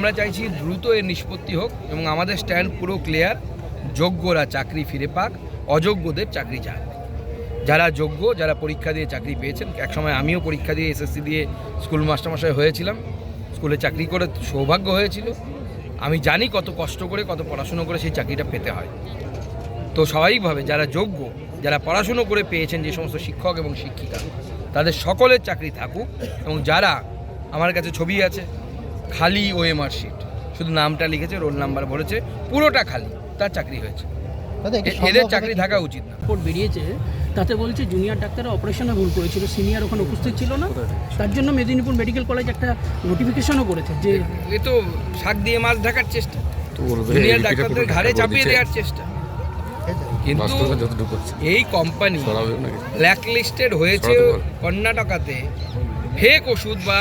আমরা চাইছি দ্রুত এর নিষ্পত্তি হোক এবং আমাদের স্ট্যান্ড পুরো ক্লিয়ার। যোগ্যরা চাকরি ফিরে পাক, অযোগ্যদের চাকরি চাক। যারা যোগ্য, যারা পরীক্ষা দিয়ে চাকরি পেয়েছেন, একসময় আমিও পরীক্ষা দিয়ে এসএসসি দিয়ে স্কুল মাস্টারমশাই হয়েছিলাম, স্কুলে চাকরি করে সৌভাগ্য হয়েছিল। আমি জানি কত কষ্ট করে, কত পড়াশুনো করে সেই চাকরিটা পেতে হয়। তো স্বাভাবিকভাবে যারা যোগ্য, যারা পড়াশুনো করে পেয়েছেন, যে সমস্ত শিক্ষক এবং শিক্ষিকা, তাদের সকলের চাকরি থাকুক। এবং যারা, আমার কাছে ছবি আছে, খালি ওএমআর শিট, শুধু নামটা লিখেছে, রোল নাম্বার বলেছে, পুরোটা খালি, তার চাকরি হয়েছে। এদের চাকরি থাকা উচিত না। রিপোর্ট বেরিয়েছে, তাতে বলছে জুনিয়র ডাক্তাররা অপারেশনে ভুল করেছিল, সিনিয়র ওখানে উপস্থিত ছিল না, তার জন্য মেদিনীপুর মেডিকেল কলেজ একটা নোটিফিকেশনও করেছে যে এ তো শাক দিয়ে মাছ ঢাকার চেষ্টা, জুনিয়র ডাক্তারদের ঘাড়ে চাপিয়ে দেওয়ার চেষ্টা। কিন্তু এই কোম্পানি ব্ল্যাকলিস্টেড হয়েছে কর্ণাটকাতে ফেক ওষুধ বা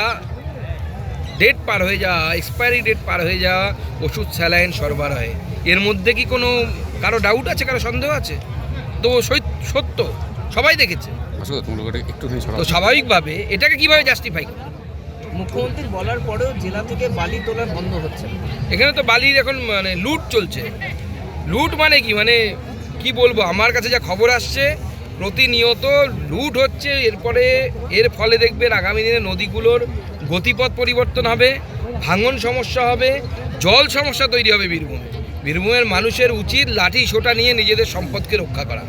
ডেট পার হয়ে যাওয়া, এক্সপায়ারি ডেট পার হয়ে যাওয়া ওষুধ স্যালাইন সরবরাহে। এর মধ্যে কি কোনো কারো ডাউট আছে, কারো সন্দেহ আছে? তো সত্য, সবাই দেখেছে। তো স্বাভাবিকভাবে এটাকে কিভাবে জাস্টিফাই করবে? মুখ্যমন্ত্রীর বলার পরেও জেলা থেকে বালি তোলা বন্ধ হচ্ছে। এখানে তো বালির এখন লুট চলছে। লুট মানে কি, কি বলবো, আমার কাছে যা খবর আসছে প্রতিনিয়ত লুট হচ্ছে। এর ফলে দেখবেন আগামী দিনে নদীগুলোর গতিপথ পরিবর্তন হবে, ভাঙন সমস্যা হবে, জল সমস্যা তৈরি হবে বীরভূমের মানুষের উচিত লাঠি সোটা নিয়ে নিজেদের সম্পদকে রক্ষা করা।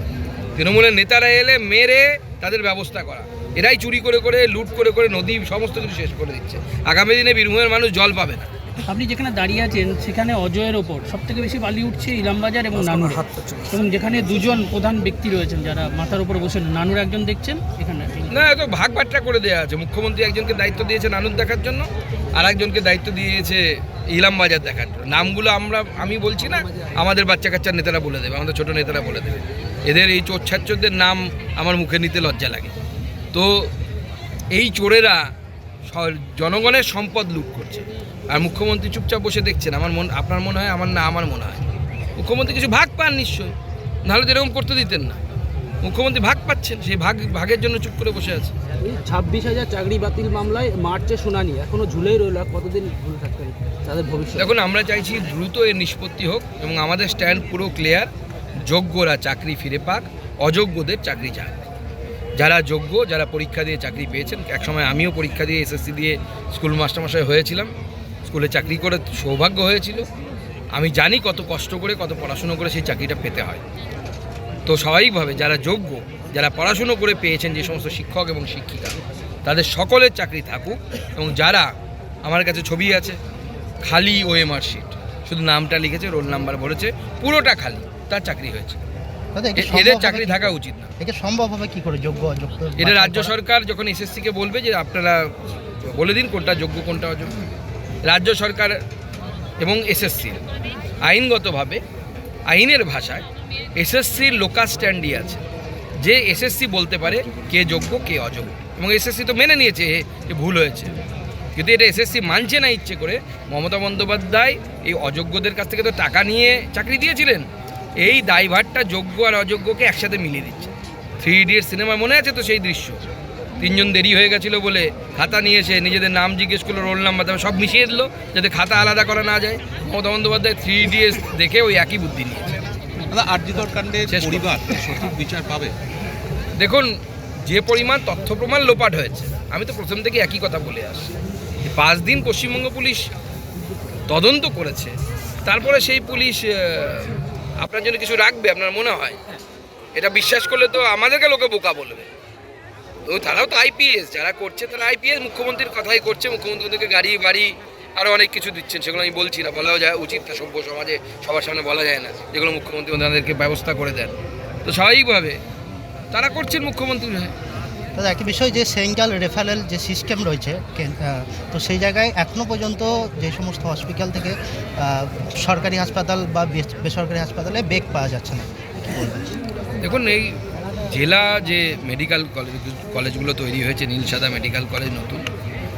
তৃণমূলের নেতারা এলে মেরে তাদের ব্যবস্থা করা। এরাই চুরি করে করে, লুট করে করে নদী সমস্ত কিছু শেষ করে দিচ্ছে। আগামী দিনে বীরভূমের মানুষ জল পাবে না। আপনি যেখানে দাঁড়িয়ে আছেন সেখানে অজয়ের ওপর সবথেকে বেশি বালি উঠছে ইলামবাজার এবং নানুর, এবং যেখানে দুজন প্রধান ব্যক্তি রয়েছেন যারা মাথার উপরে বসে, নানুর একজন দেখছেন, এখানে না, এত ভাগ বাট্টা করে দেওয়া আছে। মুখ্যমন্ত্রী একজনকে দায়িত্ব দিয়েছে নানুর দেখার জন্য, আর একজনকে দায়িত্ব দিয়েছে ইলামবাজার দেখার জন্য। নামগুলো আমি বলছি না, আমাদের বাচ্চা কাচ্চার নেতারা বলে দেবে, আমাদের ছোট নেতারা বলে দেবে। এদের এই চোর ছাচ্চরদের নাম আমার মুখে নিতে লজ্জা লাগে। তো এই চোরেরা জনগণের সম্পদ লুট করছে, আর মুখ্যমন্ত্রী চুপচাপ বসে দেখছেন। আপনার মনে হয়, আমার মনে হয় মুখ্যমন্ত্রী কিছু ভাগ পান নিশ্চয়ই, নাহলে তো এরকম করতে দিতেন না। মুখ্যমন্ত্রী ভাগ পাচ্ছেন, সেই ভাগের জন্য চুপ করে বসে আছে। 26,000 চাকরি বাতিল মামলায় মার্চে শুনানি, এখনো ঝুলেই রইল, কতদিন ঝুলে থাকবেন তাদের ভবিষ্যৎ? দেখুন, আমরা চাইছি দ্রুত এর নিষ্পত্তি হোক এবং আমাদের স্ট্যান্ড পুরো ক্লিয়ার। যোগ্যরা চাকরি ফিরে পাক, অযোগ্যদের চাকরি চাক। যারা যোগ্য, যারা পরীক্ষা দিয়ে চাকরি পেয়েছেন, একসময় আমিও পরীক্ষা দিয়ে এসএসসি দিয়ে স্কুল মাস্টারমশাই হয়েছিলাম, স্কুলে চাকরি করে সৌভাগ্য হয়েছিল। আমি জানি কত কষ্ট করে, কত পড়াশুনো করে সেই চাকরিটা পেতে হয়। তো স্বাভাবিকভাবে যারা যোগ্য, যারা পড়াশুনো করে পেয়েছেন, যে সমস্ত শিক্ষক এবং শিক্ষিকা, তাদের সকলের চাকরি থাকুক। এবং যারা, আমার কাছে ছবি আছে, খালি ওএমআর শিট, শুধু নামটা লিখেছে, রোল নাম্বার বলেছে, পুরোটা খালি, তার চাকরি হয়েছে। এদের চাকরি থাকা উচিত না। এটা সম্ভব হবে কি করে? যোগ্য অযোগ্য এটা রাজ্য সরকার যখন এসএসসিকে বলবে যে আপনারা বলে দিন কোনটা যোগ্য কোনটা অযোগ্য। রাজ্য সরকার এবং এসএসসি আইনগতভাবে, আইনের ভাষায় এসএসসির লোকাল স্ট্যান্ডই আছে, যে এসএসসি বলতে পারে কে যোগ্য কে অযোগ্য। এবং এসএসসি তো মেনে নিয়েছে যে ভুল হয়েছে, কিন্তু এটা এসএসসি মানছে না ইচ্ছে করে। মমতা বন্দ্যোপাধ্যায় এই অযোগ্যদের কাছ থেকে তো টাকা নিয়ে চাকরি দিয়েছিলেন, এই দায়ভারটা যোগ্য আর অযোগ্যকে একসাথে মিলিয়ে দিচ্ছে। 3 ইডিয়টস সিনেমা মনে আছে তো সেই দৃশ্য, 3 জন দেরি হয়ে গেছিলো বলে খাতা নিয়ে এসে নিজেদের নাম জিজ্ঞেস করলো, রোল নাম্বার, তারপর সব মিশিয়ে দিল যাতে খাতা আলাদা করা না যায়। মমতা বন্দ্যোপাধ্যায় 3 ইডিয়টস দেখে ওই একই বুদ্ধি নিয়েছে। আরজিকর কাণ্ডে পরিবার সঠিক বিচার পাবে? দেখুন, যে পরিমাণ তথ্য প্রমাণ লোপাট হয়েছে, আমি তো প্রথম থেকে একই কথা বলে আসছি। 5 দিন পশ্চিমবঙ্গ পুলিশ তদন্ত করেছে, তারপরে সেই পুলিশ আপনার জন্য কিছু রাখবে আপনার মনে হয়? এটা বিশ্বাস করলে তো আমাদেরকে লোকে বোকা বলবে। তো তারাও তো আইপিএস, যারা করছে তারা আইপিএস, মুখ্যমন্ত্রীর কথাই করছে। মুখ্যমন্ত্রীদেরকে গাড়ি বাড়ি আরও অনেক কিছু দিচ্ছেন, সেগুলো আমি বলছি না, বলাও যায় উচিত না, সভ্য সমাজে সবার সামনে বলা যায় না, যেগুলো মুখ্যমন্ত্রী তাদেরকে ব্যবস্থা করে দেন। তো স্বাভাবিকভাবে তারা করছেন মুখ্যমন্ত্রী হয়ে। দাদা, একই বিষয় যে সেন্ট্রাল রেফারেল যে সিস্টেম রয়েছে, তো সেই জায়গায় এখনও পর্যন্ত যে সমস্ত হসপিটাল থেকে সরকারি হাসপাতাল বা বেসরকারি হাসপাতালে বেড পাওয়া যাচ্ছে না, কী বলবেন? দেখুন, এই জেলা যে মেডিকেল কলেজগুলো তৈরি হয়েছে, নীলসাদা মেডিকেল কলেজ নতুন,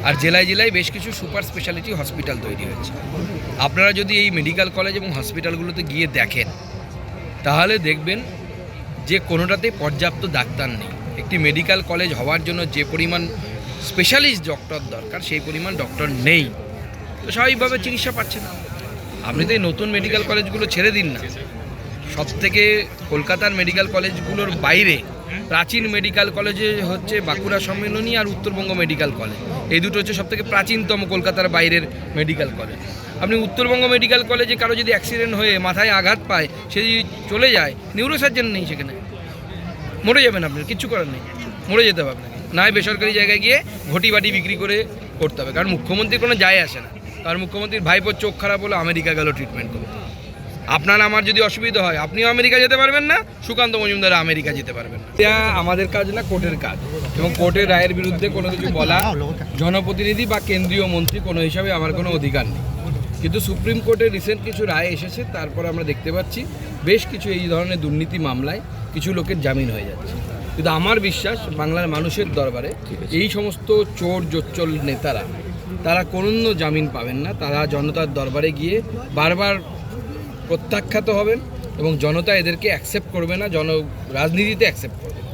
আর জেলায় জেলায় বেশ কিছু সুপার স্পেশালিটি হসপিটাল তৈরি হয়েছে। আপনারা যদি এই মেডিকেল কলেজ এবং হসপিটালগুলোতে গিয়ে দেখেন, তাহলে দেখবেন যে কোনোটাতেই পর্যাপ্ত ডাক্তার নেই। একটি মেডিকেল কলেজ হওয়ার জন্য যে পরিমাণ স্পেশালিস্ট ডক্টর দরকার, সেই পরিমাণ ডক্টর নেই। তো স্বাভাবিকভাবে চিকিৎসা পাচ্ছে না। আপনি তো এই নতুন মেডিকেল কলেজগুলো ছেড়ে দিন না, সব থেকে কলকাতার মেডিকেল কলেজগুলোর বাইরে প্রাচীন মেডিকেল কলেজে হচ্ছে বাঁকুড়া সম্মেলনী আর উত্তরবঙ্গ মেডিকেল কলেজ, এই দুটো হচ্ছে সবথেকে প্রাচীনতম কলকাতার বাইরের মেডিকেল কলেজ। আপনি উত্তরবঙ্গ মেডিকেল কলেজে কারো যদি অ্যাক্সিডেন্ট হয়ে মাথায় আঘাত পায়, সে যদি চলে যায়, নিউরোসার্জন নেই সেখানে, মরে যাবেন আপনার, কিচ্ছু করার নেই, মরে যেতে হবে আপনাকে, না হয় বেসরকারি জায়গায় গিয়ে ঘটি বাটি বিক্রি করে করতে হবে। কারণ মুখ্যমন্ত্রীর কোনো যায় আসে না, কারণ মুখ্যমন্ত্রীর ভাইপোর চোখ খারাপ হলো আমেরিকা গেল ট্রিটমেন্ট করতে। আপনার আমার যদি অসুবিধা হয়, আপনিও আমেরিকা যেতে পারবেন না, সুকান্ত মজুমদার আমেরিকা যেতে পারবেন না। এটা আমাদের কাজ না, কোর্টের কাজ, এবং কোর্টের রায়ের বিরুদ্ধে কোনো কিছু বলা জনপ্রতিনিধি বা কেন্দ্রীয় মন্ত্রী কোনো হিসাবে আমার কোনো অধিকার নেই। কিন্তু সুপ্রিম কোর্টের রিসেন্ট কিছু রায় এসেছে, তারপর আমরা দেখতে পাচ্ছি বেশ কিছু এই ধরনের দুর্নীতি মামলায় কিছু লোকের জামিন হয়ে যাচ্ছে। কিন্তু আমার বিশ্বাস বাংলার মানুষের দরবারে এই সমস্ত চোর জোচ্চল নেতারা, তারা কোনো জামিন পাবেন না। তারা জনতার দরবারে গিয়ে বারবার প্রত্যাখ্যাত হবেন এবং জনতা এদেরকে অ্যাকসেপ্ট করবে না, রাজনীতিতে অ্যাকসেপ্ট করবে না।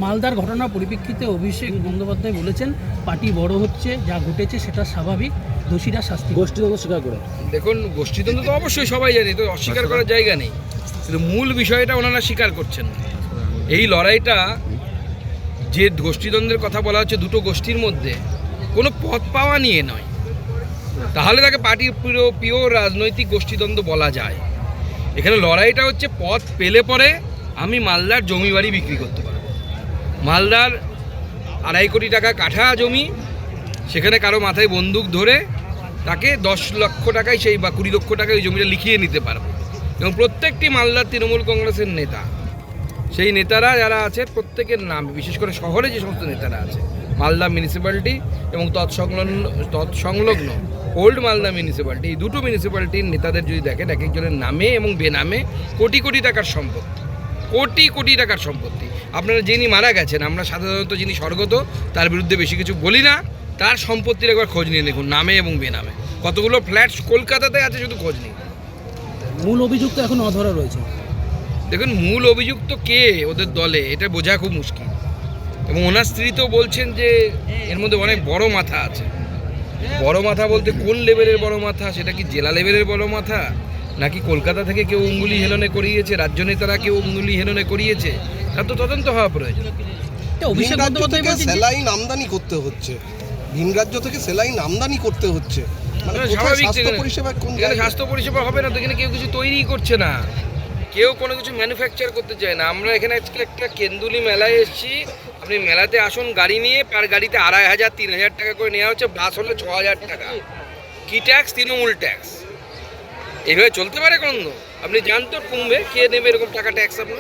মালদার ঘটনার পরিপ্রেক্ষিতে অভিষেক বন্দ্যোপাধ্যায় বলেছেন পার্টি বড় হচ্ছে, যা ঘটেছে সেটা স্বাভাবিক, দোষীরা শাস্তি। গোষ্ঠীদ্বন্দ্ব স্বীকার করে, দেখুন গোষ্ঠীদ্বন্দ্ব তো অবশ্যই সবাই জানি, তো অস্বীকার করার জায়গা নেই, কিন্তু মূল বিষয়টা ওনারা স্বীকার করছেন না। এই লড়াইটা যে গোষ্ঠীদ্বন্দ্বের কথা বলা হচ্ছে, দুটো গোষ্ঠীর মধ্যে কোনো পদ পাওয়া নিয়ে নয়, তাহলে তাকে পার্টির পিওর রাজনৈতিক গোষ্ঠীদ্বন্দ্ব বলা যায়। এখানে লড়াইটা হচ্ছে পদ পেলে পরে আমি মালদার জমি বাড়ি বিক্রি করতে পারবো। মালদার 2.5 কোটি টাকা কাঠা জমি, সেখানে কারো মাথায় বন্দুক ধরে তাকে 10 লক্ষ টাকায় সেই বা 20 লক্ষ টাকায় ওই জমিটা লিখিয়ে নিতে পারবো। এবং প্রত্যেকটি মালদার তৃণমূল কংগ্রেসের নেতা, সেই নেতারা যারা আছে প্রত্যেকের নাম, বিশেষ করে শহরে যে সমস্ত নেতারা আছে, মালদা মিউনিসিপ্যালিটি এবং তৎসংলগ্ন ওল্ড মালদা মিউনিসিপ্যালিটি, এই দুটো মিউনিসিপ্যালিটির নেতাদের যদি দেখেন, এক একজনের নামে এবং বেনামে কোটি কোটি টাকার সম্পত্তি, কোটি কোটি টাকার সম্পত্তি। আপনারা যিনি মারা গেছেন, আমরা সাধারণত যিনি স্বর্গত তার বিরুদ্ধে বেশি কিছু বলি না, তার সম্পত্তির একবার খোঁজ নিয়ে দেখুন, নামে এবং বেনামে কতগুলো ফ্ল্যাট কলকাতাতে আছে, শুধু খোঁজ নিন। মূল অভিযুক্ত এখন অধরা রয়েছে। দেখুন মূল অভিযুক্ত কে ওদের দলে, এটা বোঝা খুব মুশকিল। এবং ওনার স্ত্রী তো বলছেন যে এর মধ্যে অনেক বড় মাথা আছে। বড় মাথা বলতে কোন লেভেলের বড় মাথা? সেটা কি জেলা লেভেলের বড় মাথা, নাকি কলকাতা থেকে কেউ অঙ্গুলি হেলনে করিয়েছে, রাজ্য নেতারা কেউ অঙ্গুলি হেলনে করিয়েছে? তার তো তদন্ত হওয়া প্রয়োজন। অভিষেক বন্দ্যোপাধ্যায় বলছেন সেলাইন আমদানি করতে হচ্ছে, ভিন রাজ্য থেকে সেলাইন আমদানি করতে হচ্ছে, মানে স্বাভাবিক, স্বাস্থ্য পরিষেবা কোন এখানে স্বাস্থ্য পরিষেবা হবে না তো, এখানে কেউ কিছু তৈরি করছে না, কেউ কোনো কিছু ম্যানুফ্যাকচার করতে চায় না। আমরা এখানে আজকে একটা কেন্দুলি মেলায় এসেছি, আপনি মেলাতে আসুন গাড়ি নিয়ে, পার গাড়িতে 2,500 3,000 টাকা করে নেওয়া হচ্ছে, বাস হলে 6,000 টাকা। কি ট্যাক্স? তৃণমূল ট্যাক্স। এইভাবে চলতে পারে কোনো? আপনি জানতো কুম্ভে কে নেবে এরকম টাকা ট্যাক্স? আপনার